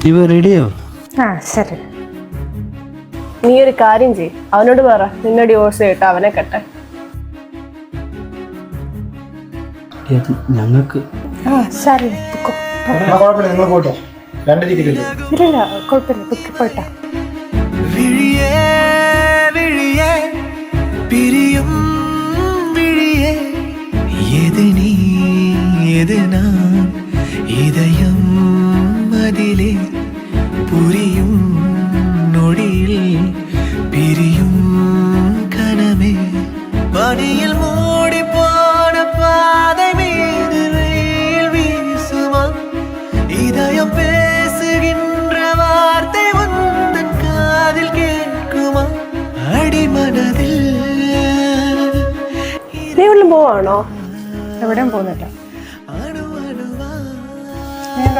ഇവ റെഡിയോ? ആ ശരി. നീ ഒരു കാര്യം ചെയ്യ്, അവനോട് പറ നിന്നെ ഡിവോഴ്സ് ചെയ്തിട്ട് അവനെ കെട്ടെ. ഞങ്ങൾക്ക് ശരി. കുഴപ്പമില്ല, നിങ്ങൾ പോട്ടോ. 2 ടിക്കറ്റ് ഇല്ല കുഴപ്പമില്ല, ബുക്ക് പോയിട്ടാ. பிரியும் விழியே எது நீ எது நான் இதயம் அதிலே புரியும் நொடியில் பிரியும் கனமே பனியில் மூடி போன பாதை மீது வெயில் வீசுமா இதயம் பேசுகின்ற வார்த்தை உந்தன் காதில் கேட்குமா അടിമനതിൽ നീ എവിടെയും പോവാണോ? എവിടെയും പോകുന്നില്ല. അണുവണുവാ ഞാൻ